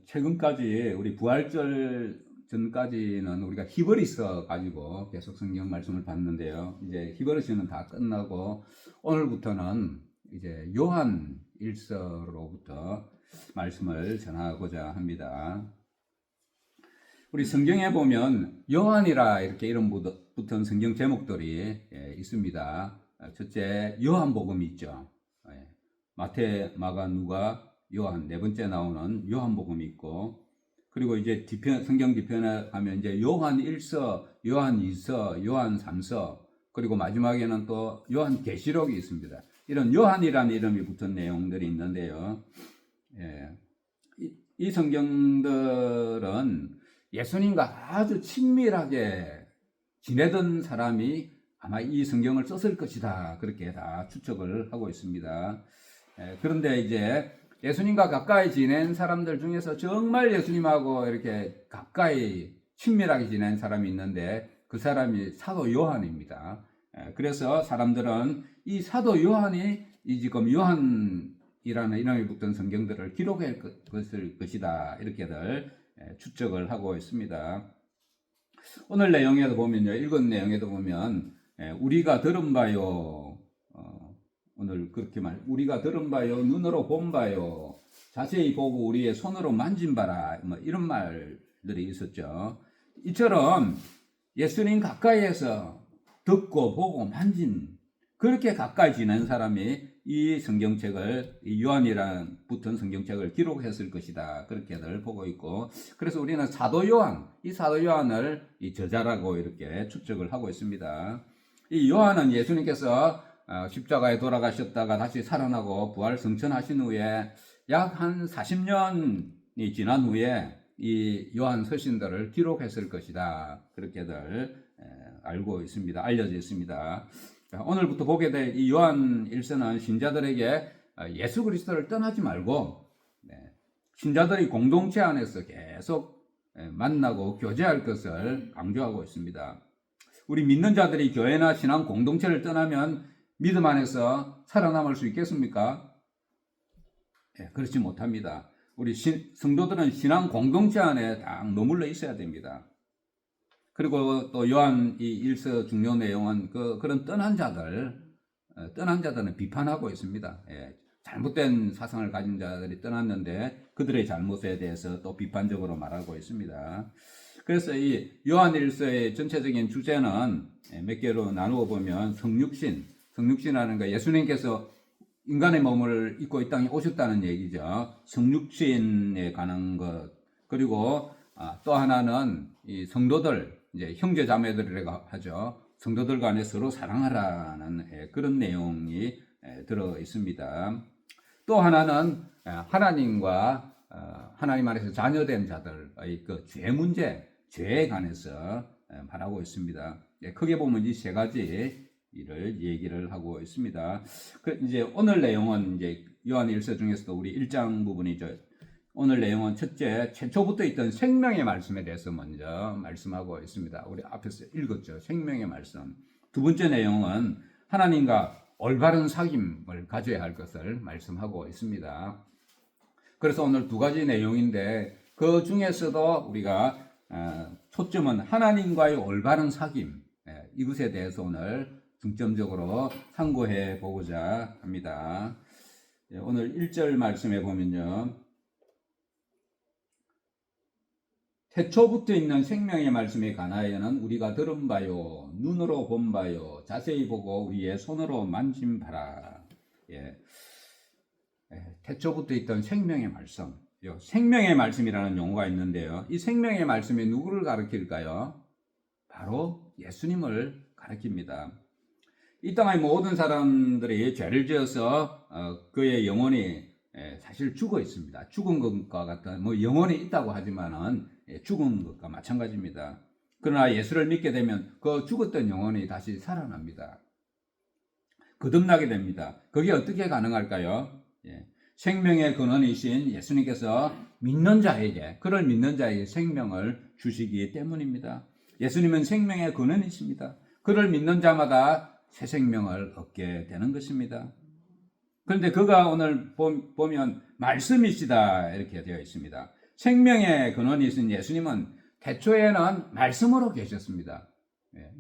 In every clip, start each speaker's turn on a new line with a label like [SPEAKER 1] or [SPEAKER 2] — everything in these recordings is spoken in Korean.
[SPEAKER 1] 최근까지 우리 부활절 전까지는 우리가 히브리서 가지고 계속 성경 말씀을 봤는데요. 이제 히브리서는 다 끝나고 오늘부터는 이제 요한 일서로부터 말씀을 전하고자 합니다. 우리 성경에 보면 요한이라 이렇게 이름 붙은 성경 제목들이 있습니다. 첫째 요한복음이 있죠. 마태, 마가, 누가, 요한 네 번째 나오는 요한복음이 있고, 그리고 이제 성경 뒤편에 가면 이제 요한 1서, 요한 2서, 요한 3서, 그리고 마지막에는 또 요한 계시록이 있습니다. 이런 요한이라는 이름이 붙은 내용들이 있는데요. 이 성경들은 예수님과 아주 친밀하게 지내던 사람이 아마 이 성경을 썼을 것이다. 그렇게 다 추측을 하고 있습니다. 그런데 이제 예수님과 가까이 지낸 사람들 중에서 정말 예수님하고 이렇게 가까이 친밀하게 지낸 사람이 있는데 그 사람이 사도 요한입니다. 그래서 사람들은 이 사도 요한이 이 지금 요한이라는 이름이 붙은 성경들을 기록할 것이다. 이렇게들 추측을 하고 있습니다. 오늘 내용에도 보면요, 읽은 내용에도 보면 우리가 들은 바요, 오늘 그렇게 우리가 들은 바요, 눈으로 본 바요, 자세히 보고 우리의 손으로 만진 바라, 뭐 이런 말들이 있었죠. 이처럼 예수님 가까이에서 듣고 보고 만진, 그렇게 가까이 지낸 사람이 이 성경책을, 이 요한이라는 붙은 성경책을 기록했을 것이다. 그렇게들 보고 있고, 그래서 우리는 사도 요한, 이 사도 요한을 이 저자라고 이렇게 추측을 하고 있습니다. 이 요한은 예수님께서 십자가에 돌아가셨다가 다시 살아나고 부활 성천하신 후에 약 한 40년이 지난 후에 이 요한 서신들을 기록했을 것이다. 그렇게들 알고 있습니다. 알려져 있습니다. 오늘부터 보게 될 이 요한 1서는 신자들에게 예수 그리스도를 떠나지 말고 신자들이 공동체 안에서 계속 만나고 교제할 것을 강조하고 있습니다. 우리 믿는 자들이 교회나 신앙 공동체를 떠나면 믿음 안에서 살아남을 수 있겠습니까? 그렇지 못합니다. 우리 성도들은 신앙 공동체 안에 딱 머물러 있어야 됩니다. 그리고 또 요한 이 1서 중요 내용은 그런 떠난 자들은 비판하고 있습니다. 잘못된 사상을 가진 자들이 떠났는데 그들의 잘못에 대해서 또 비판적으로 말하고 있습니다. 그래서 이 요한 1서의 전체적인 주제는 몇 개로 나누어 보면 성육신이라는 거, 예수님께서 인간의 몸을 입고 이 땅에 오셨다는 얘기죠. 성육신에 관한 것. 그리고 또 하나는 이 성도들, 이제 형제 자매들이라고 하죠. 성도들 간에 서로 사랑하라는 그런 내용이 들어 있습니다. 또 하나는 하나님과 하나님 안에서 자녀된 자들의 그 죄 문제, 죄에 관해서 말하고 있습니다. 크게 보면 이 세 가지 이를 얘기를 하고 있습니다. 이제 오늘 내용은 이제 요한 1서 중에서도 우리 1장 부분이죠. 오늘 내용은 첫째, 최초부터 있던 생명의 말씀에 대해서 먼저 말씀하고 있습니다. 우리 앞에서 읽었죠. 생명의 말씀. 두 번째 내용은 하나님과 올바른 사귐을 가져야 할 것을 말씀하고 있습니다. 그래서 오늘 두 가지 내용인데 그 중에서도 우리가 초점은 하나님과의 올바른 사귐, 이것에 대해서 오늘 중점적으로 상고해 보고자 합니다. 오늘 1절 말씀에 보면요, 태초부터 있는 생명의 말씀에 관하여는 우리가 들은 바요, 눈으로 본 바요, 자세히 보고 우리의 손으로 만진 바라. 태초부터 있던 생명의 말씀. 생명의 말씀이라는 용어가 있는데요. 이 생명의 말씀이 누구를 가리킬까요? 바로 예수님을 가리킵니다. 이 땅의 모든 사람들이 죄를 지어서 그의 영혼이 사실 죽어 있습니다. 죽은 것과 같은 영혼이 있다고 하지만은 죽은 것과 마찬가지입니다. 그러나 예수를 믿게 되면 그 죽었던 영혼이 다시 살아납니다. 거듭나게 됩니다. 그게 어떻게 가능할까요? 생명의 근원이신 예수님께서 그를 믿는 자에게 생명을 주시기 때문입니다. 예수님은 생명의 근원이십니다. 그를 믿는 자마다 새 생명을 얻게 되는 것입니다. 그런데 그가 오늘 보면 말씀이시다 이렇게 되어 있습니다. 생명의 근원이 있은 예수님은 태초에는 말씀으로 계셨습니다.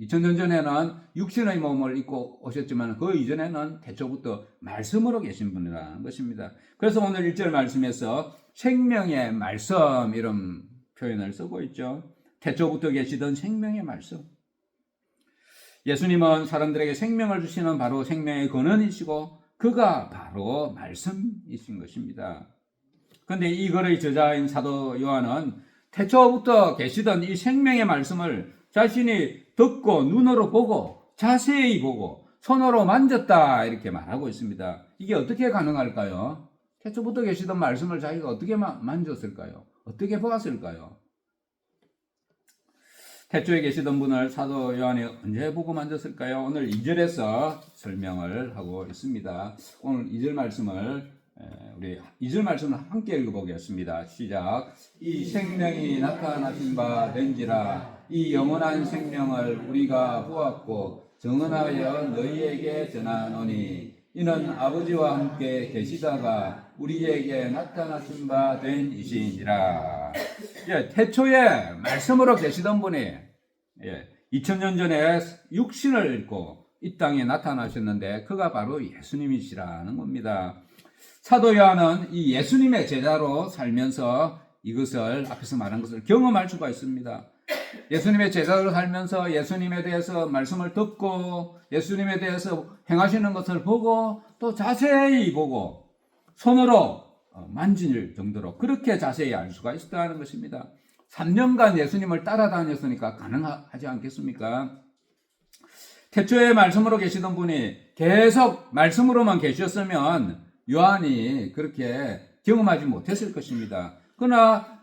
[SPEAKER 1] 2000년 전에는 육신의 몸을 입고 오셨지만 그 이전에는 태초부터 말씀으로 계신 분이라는 것입니다. 그래서 오늘 1절 말씀에서 생명의 말씀 이런 표현을 쓰고 있죠. 태초부터 계시던 생명의 말씀. 예수님은 사람들에게 생명을 주시는 바로 생명의 근원이시고 그가 바로 말씀이신 것입니다. 그런데 이 글의 저자인 사도 요한은 태초부터 계시던 이 생명의 말씀을 자신이 듣고 눈으로 보고 자세히 보고 손으로 만졌다 이렇게 말하고 있습니다. 이게 어떻게 가능할까요? 태초부터 계시던 말씀을 자기가 어떻게 만졌을까요? 어떻게 보았을까요? 태초에 계시던 분을 사도 요한이 언제 보고 만졌을까요? 오늘 2절에서 설명을 하고 있습니다. 오늘 2절 말씀을 우리 2절 말씀을 함께 읽어보겠습니다. 시작. 이 생명이 나타나신 바 된지라 이 영원한 생명을 우리가 보았고 증언하여 너희에게 전하노니 이는 아버지와 함께 계시다가 우리에게 나타나신 바 된 이시니라. 태초에 말씀으로 계시던 분이 2000년 전에 육신을 입고 이 땅에 나타나셨는데 그가 바로 예수님이시라는 겁니다. 사도 요한은 이 예수님의 제자로 살면서 이것을 앞에서 말한 것을 경험할 수가 있습니다. 예수님의 제자로 살면서 예수님에 대해서 말씀을 듣고 예수님에 대해서 행하시는 것을 보고 또 자세히 보고 손으로 만질 정도로 그렇게 자세히 알 수가 있었다는 것입니다. 3년간 예수님을 따라다녔으니까 가능하지 않겠습니까? 태초에 말씀으로 계시던 분이 계속 말씀으로만 계셨으면 요한이 그렇게 경험하지 못했을 것입니다. 그러나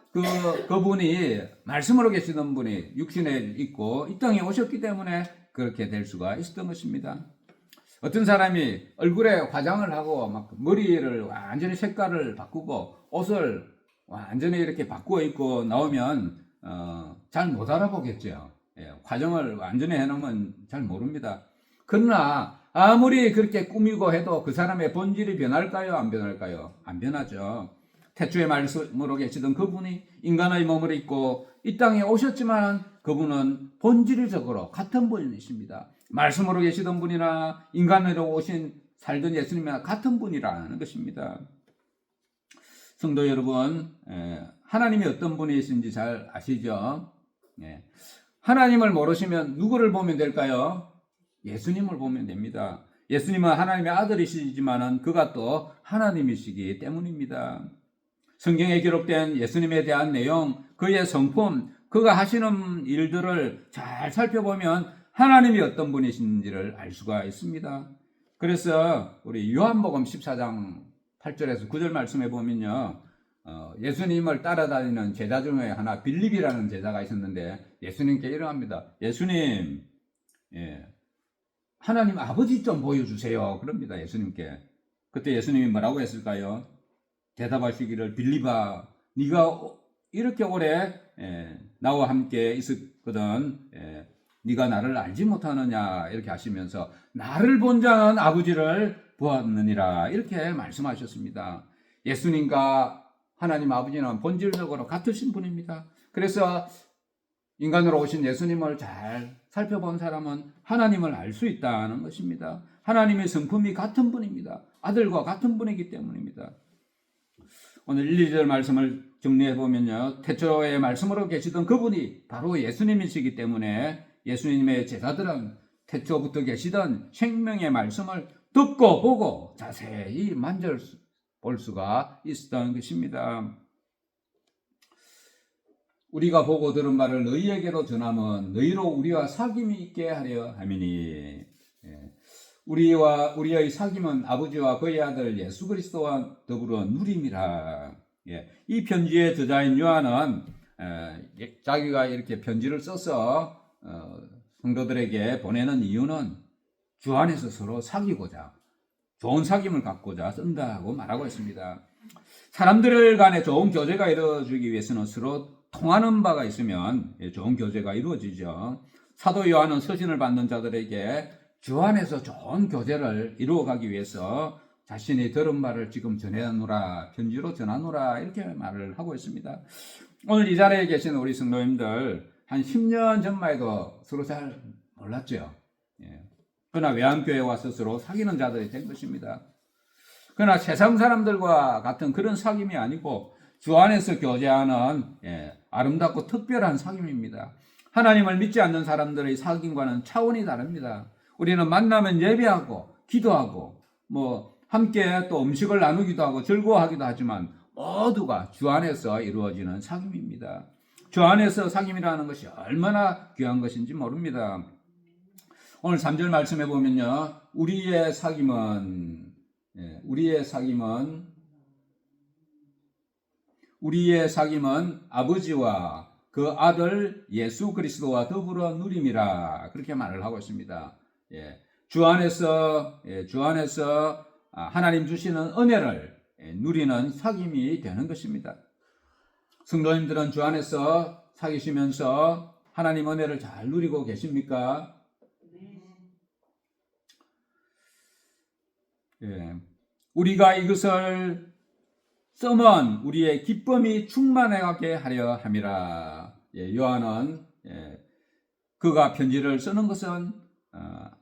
[SPEAKER 1] 그분이 말씀으로 계시던 분이 육신에 있고 이 땅에 오셨기 때문에 그렇게 될 수가 있었던 것입니다. 어떤 사람이 얼굴에 화장을 하고 막 머리를 완전히 색깔을 바꾸고 옷을 완전히 이렇게 바꾸어 입고 나오면 잘 못 알아보겠죠. 화장을 완전히 해놓으면 잘 모릅니다. 그러나 아무리 그렇게 꾸미고 해도 그 사람의 본질이 변할까요? 안 변할까요? 안 변하죠. 태초에 말씀으로 계시던 그분이 인간의 몸을 입고 이 땅에 오셨지만 그분은 본질적으로 같은 분이십니다. 말씀으로 계시던 분이나 인간으로 오신 살던 예수님이나 같은 분이라는 것입니다. 성도 여러분, 하나님이 어떤 분이신지 잘 아시죠? 하나님을 모르시면 누구를 보면 될까요? 예수님을 보면 됩니다. 예수님은 하나님의 아들이시지만 그가 또 하나님이시기 때문입니다. 성경에 기록된 예수님에 대한 내용, 그의 성품, 그가 하시는 일들을 잘 살펴보면 하나님이 어떤 분이신지를 알 수가 있습니다. 그래서 우리 요한복음 14장 8절에서 9절 말씀해 보면요. 예수님을 따라다니는 제자 중에 하나 빌립이라는 제자가 있었는데 예수님께 이러합니다. 예수님, 하나님 아버지 좀 보여주세요. 그럽니다. 예수님께. 그때 예수님이 뭐라고 했을까요? 대답하시기를 빌립아, 네가 이렇게 오래 나와 함께 있었거든. 네가 나를 알지 못하느냐 이렇게 하시면서 나를 본 자는 아버지를 보았느니라 이렇게 말씀하셨습니다. 예수님과 하나님 아버지는 본질적으로 같으신 분입니다. 그래서 인간으로 오신 예수님을 잘 살펴본 사람은 하나님을 알 수 있다는 것입니다. 하나님의 성품이 같은 분입니다. 아들과 같은 분이기 때문입니다. 오늘 1, 2절 말씀을 정리해 보면요. 태초에 말씀으로 계시던 그분이 바로 예수님이시기 때문에 예수님의 제자들은 태초부터 계시던 생명의 말씀을 듣고 보고 자세히 만져볼 수가 있었던 것입니다. 우리가 보고 들은 말을 너희에게로 전하면 너희로 우리와 사귐이 있게 하려 함이니. 우리의 사귐은 아버지와 그의 아들 예수 그리스도와 더불어 누림이라. 이 편지의 저자인 요한은 자기가 이렇게 편지를 써서 성도들에게 보내는 이유는 주 안에서 서로 사귀고자 좋은 사귐을 갖고자 쓴다고 말하고 있습니다. 사람들 간에 좋은 교제가 이루어지기 위해서는 서로 통하는 바가 있으면 좋은 교제가 이루어지죠. 사도 요한은 서신을 받는 자들에게 주 안에서 좋은 교제를 이루어가기 위해서 자신이 들은 말을 지금 전해노라, 편지로 전하노라, 이렇게 말을 하고 있습니다. 오늘 이 자리에 계신 우리 성도님들 한 10년 전만 해도 서로 잘 몰랐죠. 예. 그러나 외환교회에 와서 서로 사귀는 자들이 된 것입니다. 그러나 세상 사람들과 같은 그런 사귐이 아니고 주 안에서 교제하는 아름답고 특별한 사귐입니다. 하나님을 믿지 않는 사람들의 사귐과는 차원이 다릅니다. 우리는 만나면 예배하고 기도하고 함께 또 음식을 나누기도 하고 즐거워하기도 하지만 모두가 주 안에서 이루어지는 사귐입니다. 주 안에서 사귐이라는 것이 얼마나 귀한 것인지 모릅니다. 오늘 3절 말씀해 보면요, 우리의 사귐은 아버지와 그 아들 예수 그리스도와 더불어 누림이라, 그렇게 말을 하고 있습니다. 주 안에서 하나님 주시는 은혜를 누리는 사귐이 되는 것입니다. 성도님들은 주 안에서 사귀시면서 하나님 은혜를 잘 누리고 계십니까? 우리가 이것을 써먼 우리의 기쁨이 충만하게 하려 함이라. 요한은 그가 편지를 쓰는 것은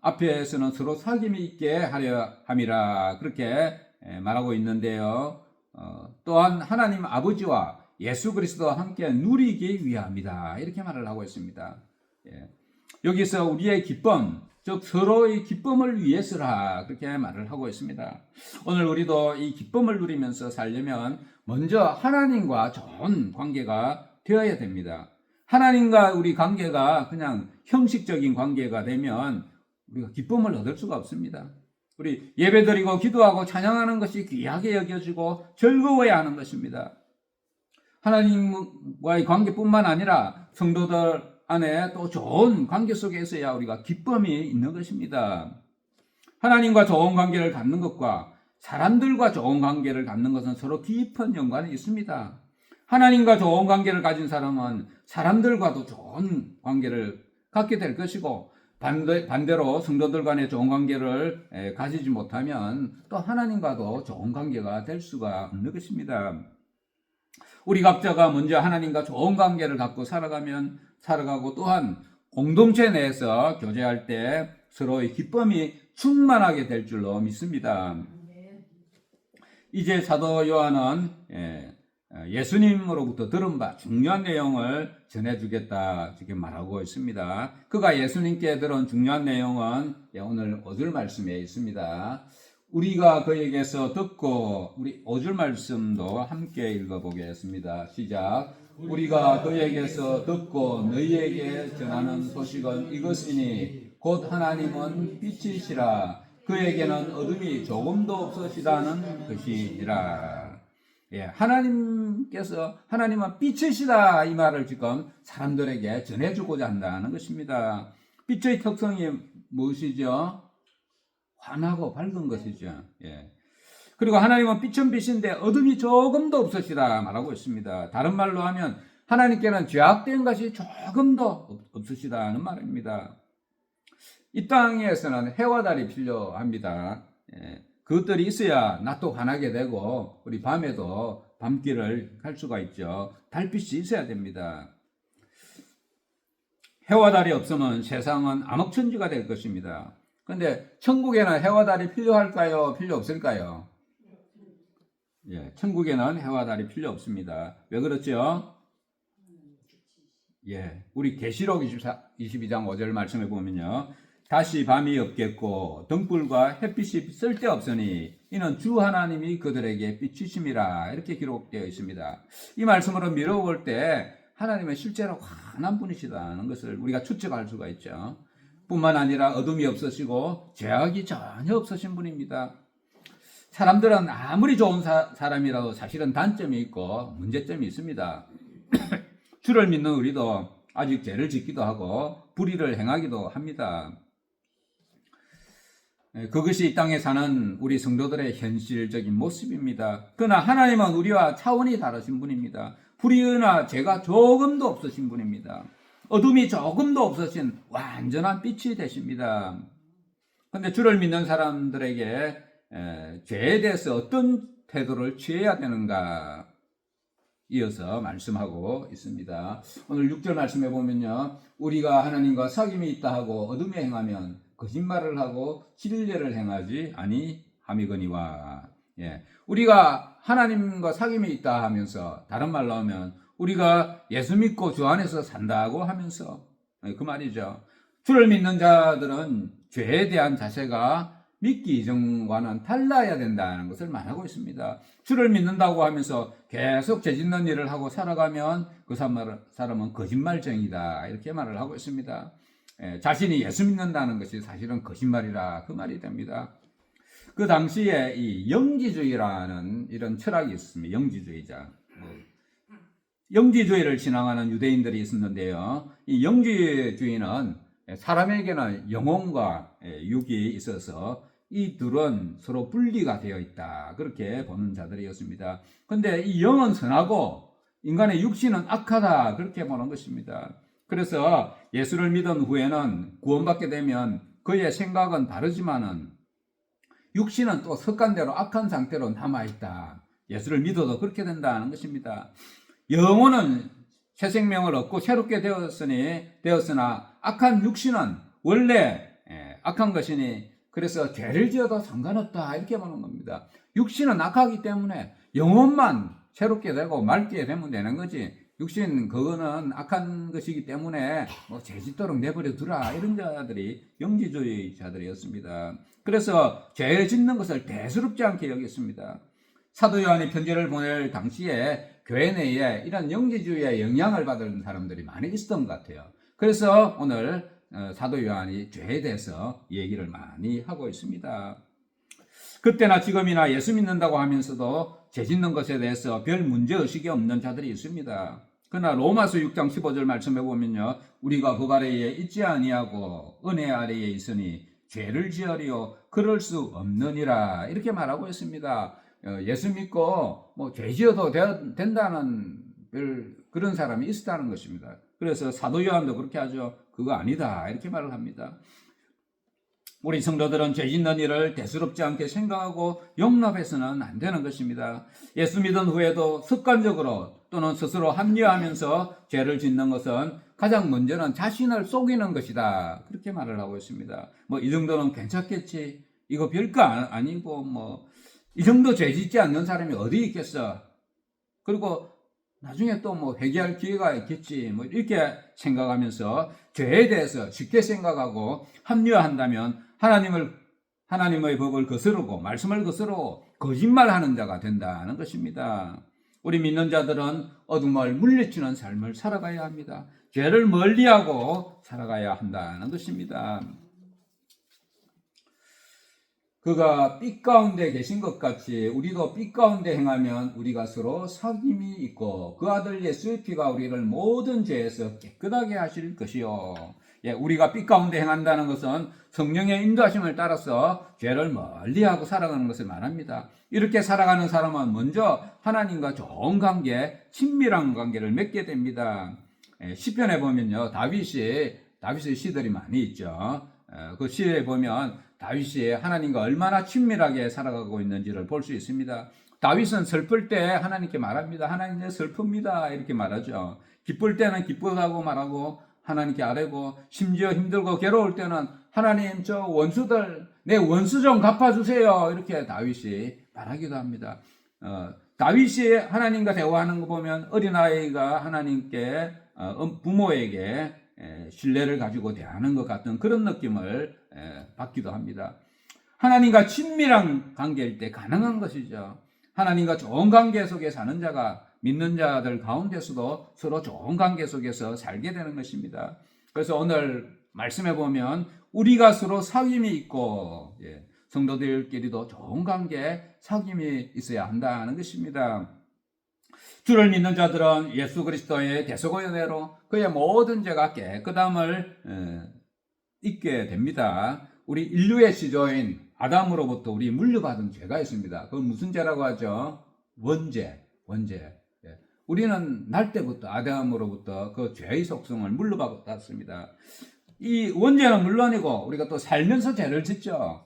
[SPEAKER 1] 앞에서는 서로 사귐이 있게 하려 함이라, 그렇게 말하고 있는데요. 또한 하나님 아버지와 예수 그리스도와 함께 누리기 위함이다, 이렇게 말을 하고 있습니다. 여기서 우리의 기쁨, 즉 서로의 기쁨을 위해서라, 그렇게 말을 하고 있습니다. 오늘 우리도 이 기쁨을 누리면서 살려면 먼저 하나님과 좋은 관계가 되어야 됩니다. 하나님과 우리 관계가 그냥 형식적인 관계가 되면 우리가 기쁨을 얻을 수가 없습니다. 우리 예배드리고 기도하고 찬양하는 것이 귀하게 여겨지고 즐거워야 하는 것입니다. 하나님과의 관계뿐만 아니라 성도들 안에 또 좋은 관계 속에 있어야 우리가 기쁨이 있는 것입니다. 하나님과 좋은 관계를 갖는 것과 사람들과 좋은 관계를 갖는 것은 서로 깊은 연관이 있습니다. 하나님과 좋은 관계를 가진 사람은 사람들과도 좋은 관계를 갖게 될 것이고, 반대로 성도들 간에 좋은 관계를 가지지 못하면 또 하나님과도 좋은 관계가 될 수가 없는 것입니다. 우리 각자가 먼저 하나님과 좋은 관계를 갖고 살아가고 또한 공동체 내에서 교제할 때 서로의 기쁨이 충만하게 될 줄로 믿습니다. 이제 사도 요한은 예수님으로부터 들은 바 중요한 내용을 전해주겠다, 지금 말하고 있습니다. 그가 예수님께 들은 중요한 내용은 오늘 5절 말씀에 있습니다. 우리가 그에게서 듣고, 우리 5절 말씀도 함께 읽어보겠습니다. 시작. 우리가 그에게서 듣고 너희에게 전하는 소식은 이것이니 곧 하나님은 빛이시라, 그에게는 어둠이 조금도 없으시다는 것이니라. 하나님은 빛이시다, 이 말을 지금 사람들에게 전해주고자 한다는 것입니다. 빛의 특성이 무엇이죠? 환하고 밝은 것이죠. 그리고 하나님은 빛은 빛인데 어둠이 조금도 없으시다 말하고 있습니다. 다른 말로 하면 하나님께는 죄악된 것이 조금도 없으시다는 말입니다. 이 땅에서는 해와 달이 필요합니다. 그것들이 있어야 낮도 환하게 되고 우리 밤에도 밤길을 갈 수가 있죠. 달빛이 있어야 됩니다. 해와 달이 없으면 세상은 암흑천지가 될 것입니다. 그런데 천국에는 해와 달이 필요할까요? 필요 없을까요? 천국에는 해와 달이 필요 없습니다. 왜 그렇죠? 우리 계시록 22장 5절 말씀해 보면요, 다시 밤이 없겠고 등불과 햇빛이 쓸데없으니 이는 주 하나님이 그들에게 빛이심이라, 이렇게 기록되어 있습니다. 이 말씀으로 미뤄볼 때 하나님은 실제로 환한 분이시다는 것을 우리가 추측할 수가 있죠. 뿐만 아니라 어둠이 없으시고 죄악이 전혀 없으신 분입니다. 사람들은 아무리 좋은 사람이라도 사실은 단점이 있고 문제점이 있습니다. 주를 믿는 우리도 아직 죄를 짓기도 하고 불의를 행하기도 합니다. 그것이 이 땅에 사는 우리 성도들의 현실적인 모습입니다. 그러나 하나님은 우리와 차원이 다르신 분입니다. 불의나 죄가 조금도 없으신 분입니다. 어둠이 조금도 없으신 완전한 빛이 되십니다. 그런데 주를 믿는 사람들에게 죄에 대해서 어떤 태도를 취해야 되는가 이어서 말씀하고 있습니다. 오늘 6절 말씀해 보면요. 우리가 하나님과 사귐이 있다 하고 어둠에 행하면 거짓말을 하고 진리를 행하지 아니함이거니와. 우리가 하나님과 사귐이 있다 하면서, 다른 말로 하면 우리가 예수 믿고 주 안에서 산다고 하면서, 그 말이죠. 주를 믿는 자들은 죄에 대한 자세가 믿기 이전과는 달라야 된다는 것을 말하고 있습니다. 주를 믿는다고 하면서 계속 죄 짓는 일을 하고 살아가면 그 사람은 거짓말쟁이다, 이렇게 말을 하고 있습니다. 자신이 예수 믿는다는 것이 사실은 거짓말이라, 그 말이 됩니다. 그 당시에 이 영지주의라는 이런 철학이 있습니다. 영지주의자. 영지주의를 신앙하는 유대인들이 있었는데요. 이 영지주의는 사람에게는 영혼과 육이 있어서 이 둘은 서로 분리가 되어 있다, 그렇게 보는 자들이었습니다. 그런데 이 영은 선하고 인간의 육신은 악하다, 그렇게 보는 것입니다. 그래서 예수를 믿은 후에는 구원받게 되면 그의 생각은 다르지만은 육신은 또 습관대로 악한 상태로 남아있다. 예수를 믿어도 그렇게 된다는 것입니다. 영혼은 새 생명을 얻고 새롭게 되었으나 악한 육신은 원래 악한 것이니 그래서 죄를 지어도 상관없다, 이렇게 보는 겁니다. 육신은 악하기 때문에 영혼만 새롭게 되고 맑게 되면 되는 거지, 육신 그거는 악한 것이기 때문에 뭐 죄짓도록 내버려 두라, 이런 자들이 영지주의자들이었습니다. 그래서 죄 짓는 것을 대수롭지 않게 여겼습니다. 사도 요한이 편지를 보낼 당시에 교회 내에 이런 영지주의의 영향을 받은 사람들이 많이 있었던 것 같아요. 그래서 오늘 사도 요한이 죄에 대해서 얘기를 많이 하고 있습니다. 그때나 지금이나 예수 믿는다고 하면서도 죄 짓는 것에 대해서 별 문제의식이 없는 자들이 있습니다. 그러나 로마서 6장 15절 말씀해 보면요, 우리가 법 아래에 있지 아니하고 은혜 아래에 있으니 죄를 지으리요 그럴 수 없느니라, 이렇게 말하고 있습니다. 예수 믿고 뭐 죄 지어도 된다는 그런 사람이 있었다는 것입니다. 그래서 사도 요한도 그렇게 하죠. 그거 아니다, 이렇게 말을 합니다. 우리 성도들은 죄 짓는 일을 대수롭지 않게 생각하고 용납해서는 안 되는 것입니다. 예수 믿은 후에도 습관적으로 또는 스스로 합리화하면서 죄를 짓는 것은 가장 먼저는 자신을 속이는 것이다, 그렇게 말을 하고 있습니다. 뭐 이 정도는 괜찮겠지, 이거 별거 아니고 뭐 이 정도 죄 짓지 않는 사람이 어디 있겠어, 그리고 나중에 또 뭐 회개할 기회가 있겠지, 뭐 이렇게 생각하면서 죄에 대해서 쉽게 생각하고 합리화한다면 하나님의 법을 거스르고 말씀을 거스르고 거짓말하는 자가 된다는 것입니다. 우리 믿는 자들은 어둠을 물리치는 삶을 살아가야 합니다. 죄를 멀리하고 살아가야 한다는 것입니다. 그가 빛 가운데 계신 것 같이 우리도 빛 가운데 행하면 우리가 서로 사귐이 있고 그 아들 예수의 피가 우리를 모든 죄에서 깨끗하게 하실 것이요. 우리가 빛 가운데 행한다는 것은 성령의 인도하심을 따라서 죄를 멀리하고 살아가는 것을 말합니다. 이렇게 살아가는 사람은 먼저 하나님과 좋은 관계, 친밀한 관계를 맺게 됩니다. 시편에 보면요, 다윗의 시들이 많이 있죠. 그 시에 보면 다윗이 하나님과 얼마나 친밀하게 살아가고 있는지를 볼 수 있습니다. 다윗은 슬플 때 하나님께 말합니다. 하나님, 내 슬픕니다, 이렇게 말하죠. 기쁠 때는 기쁘다고 말하고 하나님께 아뢰고, 심지어 힘들고 괴로울 때는 하나님, 저 원수들, 내 원수 좀 갚아주세요, 이렇게 다윗이 말하기도 합니다. 다윗이 하나님과 대화하는 거 보면 어린아이가 하나님께 부모에게 신뢰를 가지고 대하는 것 같은 그런 느낌을 받기도 합니다. 하나님과 친밀한 관계일 때 가능한 것이죠. 하나님과 좋은 관계 속에 사는 자가 믿는 자들 가운데서도 서로 좋은 관계 속에서 살게 되는 것입니다. 그래서 오늘 말씀해 보면 우리가 서로 사귐이 있고 성도들끼리도 좋은 관계, 사귐이 있어야 한다는 것입니다. 주를 믿는 자들은 예수 그리스도의 대속의 그의 모든 죄가 깨끗함을 잊게 됩니다. 우리 인류의 시조인 아담으로부터 우리 물려받은 죄가 있습니다. 그건 무슨 죄라고 하죠? 원죄. 우리는 날 때부터 아담으로부터 그 죄의 속성을 물려받았습니다. 이 원죄는 물론이고 우리가 또 살면서 죄를 짓죠.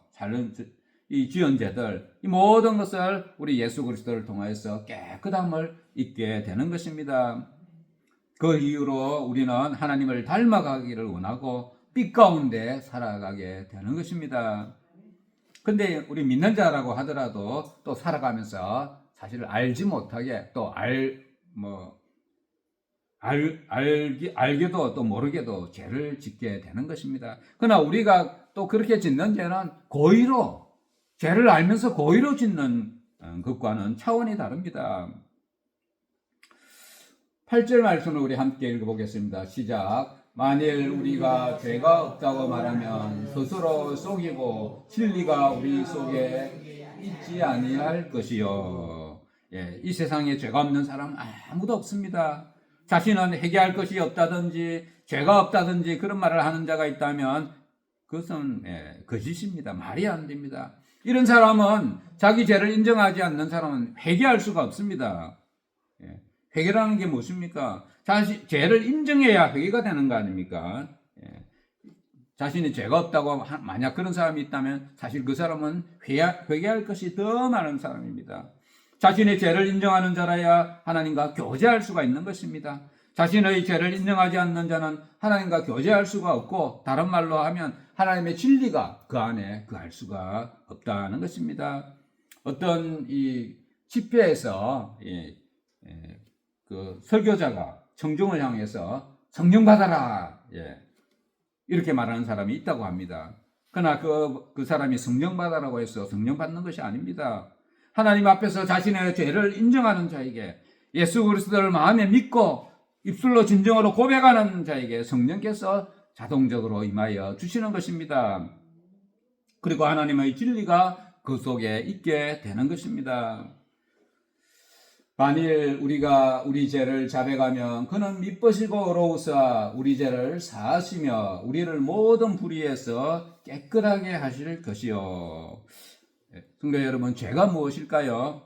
[SPEAKER 1] 이 지연제들, 이 모든 것을 우리 예수 그리스도를 통하여서 깨끗함을 입게 되는 것입니다. 그 이유로 우리는 하나님을 닮아가기를 원하고 빛 가운데 살아가게 되는 것입니다. 근데 우리 믿는 자라고 하더라도 또 살아가면서 사실 알지 못하게 또 알게도 또 모르게도 죄를 짓게 되는 것입니다. 그러나 우리가 또 그렇게 짓는 죄는 고의로, 죄를 알면서 고의로 짓는 것과는 차원이 다릅니다. 8절 말씀을 우리 함께 읽어보겠습니다. 시작. 만일 우리가 죄가 없다고 말하면 스스로 속이고 진리가 우리 속에 있지 아니할 것이요. 이 세상에 죄가 없는 사람 아무도 없습니다. 자신은 회개할 것이 없다든지 죄가 없다든지 그런 말을 하는 자가 있다면 그것은 거짓입니다. 말이 안 됩니다. 이런 사람은, 자기 죄를 인정하지 않는 사람은 회개할 수가 없습니다. 회개라는 게 무엇입니까? 죄를 인정해야 회개가 되는 거 아닙니까? 자신이 죄가 없다고 만약 그런 사람이 있다면 사실 그 사람은 회개할 것이 더 많은 사람입니다. 자신의 죄를 인정하는 자라야 하나님과 교제할 수가 있는 것입니다. 자신의 죄를 인정하지 않는 자는 하나님과 교제할 수가 없고, 다른 말로 하면 하나님의 진리가 그 안에 거할 수가 없다는 것입니다. 어떤 이 집회에서 그 설교자가 청중을 향해서 성령 받아라, 이렇게 말하는 사람이 있다고 합니다. 그러나 그 사람이 성령 받아라고 해서 성령 받는 것이 아닙니다. 하나님 앞에서 자신의 죄를 인정하는 자에게, 예수 그리스도를 마음에 믿고 입술로 진정으로 고백하는 자에게 성령께서 자동적으로 임하여 주시는 것입니다. 그리고 하나님의 진리가 그 속에 있게 되는 것입니다. 만일 우리가 우리 죄를 자백하면 그는 미쁘시고 의로우사 우리 죄를 사하시며 우리를 모든 불의에서 깨끗하게 하실 것이요. 성도 여러분, 죄가 무엇일까요?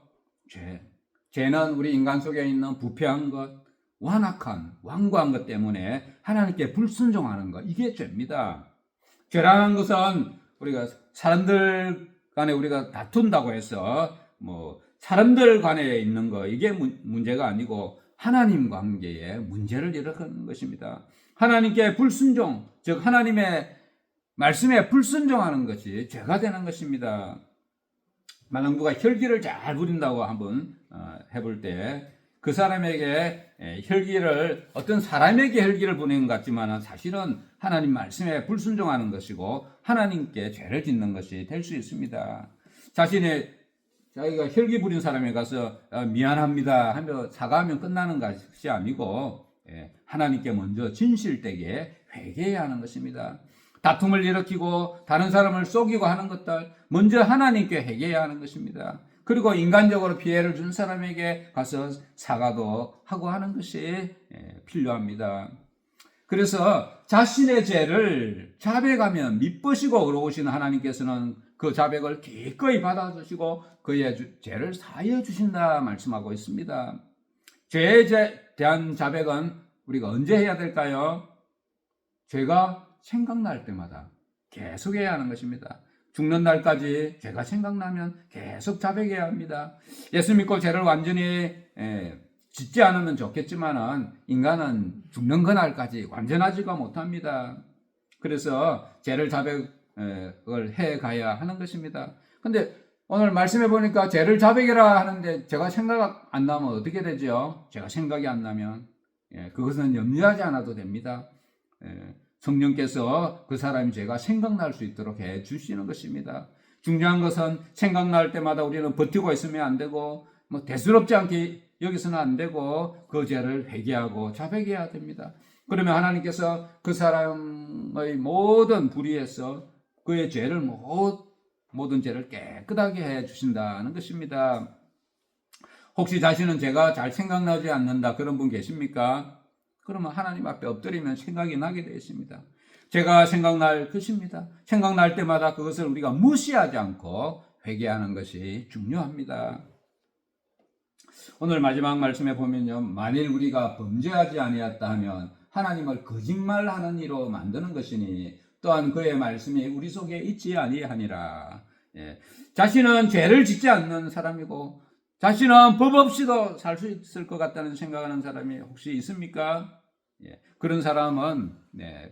[SPEAKER 1] 죄는 우리 인간 속에 있는 부패한 것, 완악한, 완고한 것 때문에 하나님께 불순종하는 것, 이게 죄입니다. 죄라는 것은 우리가 사람들 간에 우리가 다툰다고 해서 사람들 간에 있는 거, 이게 문제가 아니고 하나님 관계에 문제를 일으키는 것입니다. 하나님께 불순종, 즉 하나님의 말씀에 불순종하는 것이 죄가 되는 것입니다. 만약 누가 혈기를 잘 부린다고 한번 해볼 때 그 사람에게 어떤 사람에게 혈기를 부리는 것 같지만 사실은 하나님 말씀에 불순종하는 것이고 하나님께 죄를 짓는 것이 될 수 있습니다. 자기가 혈기 부린 사람에 가서 미안합니다 하며 사과하면 끝나는 것이 아니고 하나님께 먼저 진실되게 회개해야 하는 것입니다. 다툼을 일으키고 다른 사람을 속이고 하는 것들 먼저 하나님께 회개해야 하는 것입니다. 그리고 인간적으로 피해를 준 사람에게 가서 사과도 하고 하는 것이 필요합니다. 그래서 자신의 죄를 자백하면 미쁘시고 의로우신 하나님께서는 그 자백을 기꺼이 받아주시고 그의 죄를 사하여 주신다 말씀하고 있습니다. 죄에 대한 자백은 우리가 언제 해야 될까요? 죄가 생각날 때마다 계속 해야 하는 것입니다. 죽는 날까지 죄가 생각나면 계속 자백해야 합니다. 예수 믿고 죄를 완전히 짓지 않으면 좋겠지만 인간은 죽는 그날까지 완전하지가 못합니다. 그래서 죄를 자백을 해가야 하는 것입니다. 근데 오늘 말씀해 보니까 죄를 자백해라 하는데 제가 생각 안 나면 어떻게 되죠? 제가 생각이 안 나면 그것은 염려하지 않아도 됩니다. 성령께서 그 사람의 죄가 생각날 수 있도록 해 주시는 것입니다. 중요한 것은 생각날 때마다 우리는 버티고 있으면 안 되고 대수롭지 않게 여기서는 안 되고 그 죄를 회개하고 자백해야 됩니다. 그러면 하나님께서 그 사람의 모든 불의에서 그의 죄를 모든 죄를 깨끗하게 해 주신다는 것입니다. 혹시 자신은 죄가 잘 생각나지 않는다 그런 분 계십니까? 그러면 하나님 앞에 엎드리면 생각이 나게 되어 있습니다. 죄가 생각날 것입니다. 생각날 때마다 그것을 우리가 무시하지 않고 회개하는 것이 중요합니다. 오늘 마지막 말씀에 보면요, 만일 우리가 범죄하지 아니하였다 하면 하나님을 거짓말하는 이로 만드는 것이니 또한 그의 말씀이 우리 속에 있지 아니하니라. 예. 자신은 죄를 짓지 않는 사람이고 자신은 법 없이도 살 수 있을 것 같다는 생각하는 사람이 혹시 있습니까? 예. 그런 사람은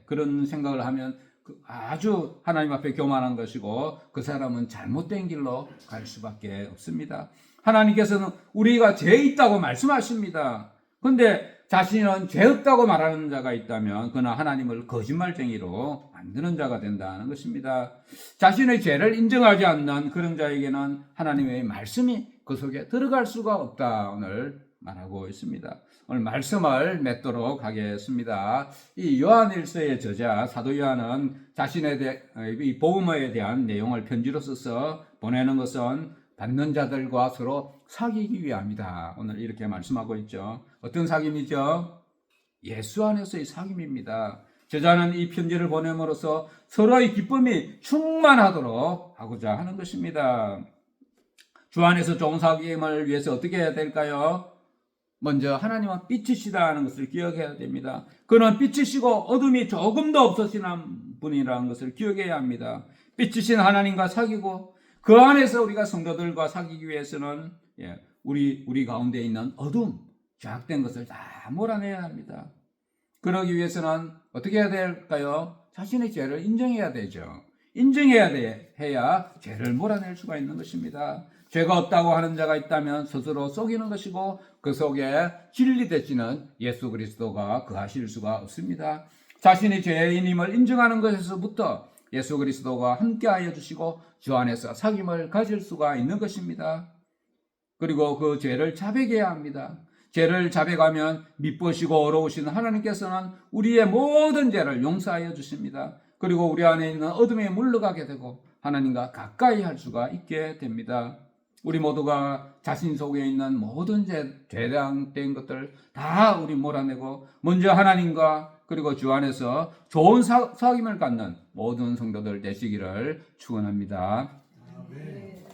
[SPEAKER 1] 그런 생각을 하면 아주 하나님 앞에 교만한 것이고 그 사람은 잘못된 길로 갈 수밖에 없습니다. 하나님께서는 우리가 죄 있다고 말씀하십니다. 그런데 자신은 죄 없다고 말하는 자가 있다면 그는 하나님을 거짓말쟁이로 만드는 자가 된다는 것입니다. 자신의 죄를 인정하지 않는 그런 자에게는 하나님의 말씀이 그 속에 들어갈 수가 없다 오늘 말하고 있습니다. 오늘 말씀을 맺도록 하겠습니다. 이 요한일서의 저자 사도 요한은 자신의 이 복음에 대한 내용을 편지로 써서 보내는 것은 받는 자들과 서로 사귀기 위함이다. 오늘 이렇게 말씀하고 있죠. 어떤 사귐이죠? 예수 안에서의 사귐입니다. 저자는 이 편지를 보냄으로써 서로의 기쁨이 충만하도록 하고자 하는 것입니다. 주 안에서 좋은 사귐을 위해서 어떻게 해야 될까요? 먼저 하나님은 빛이시다는 것을 기억해야 됩니다. 그는 빛이시고 어둠이 조금도 없으시는 분이라는 것을 기억해야 합니다. 빛이신 하나님과 사귀고 그 안에서 우리가 성도들과 사귀기 위해서는 우리 가운데 있는 어둠, 죄악된 것을 다 몰아내야 합니다. 그러기 위해서는 어떻게 해야 될까요? 자신의 죄를 인정해야 되죠. 해야 죄를 몰아낼 수가 있는 것입니다. 죄가 없다고 하는 자가 있다면 스스로 속이는 것이고 그 속에 진리 되시는 예수 그리스도가 거하실 수가 없습니다. 자신이 죄인임을 인정하는 것에서부터 예수 그리스도가 함께하여 주시고 주 안에서 사귐을 가질 수가 있는 것입니다. 그리고 그 죄를 자백해야 합니다. 죄를 자백하면 미쁘시고 어려우신 하나님께서는 우리의 모든 죄를 용서하여 주십니다. 그리고 우리 안에 있는 어둠에 물러가게 되고 하나님과 가까이 할 수가 있게 됩니다. 우리 모두가 자신 속에 있는 모든 죄량된 것들 다 우리 몰아내고 먼저 하나님과 그리고 주 안에서 좋은 사귐을 갖는 모든 성도들 되시기를 축원합니다.
[SPEAKER 2] 아멘.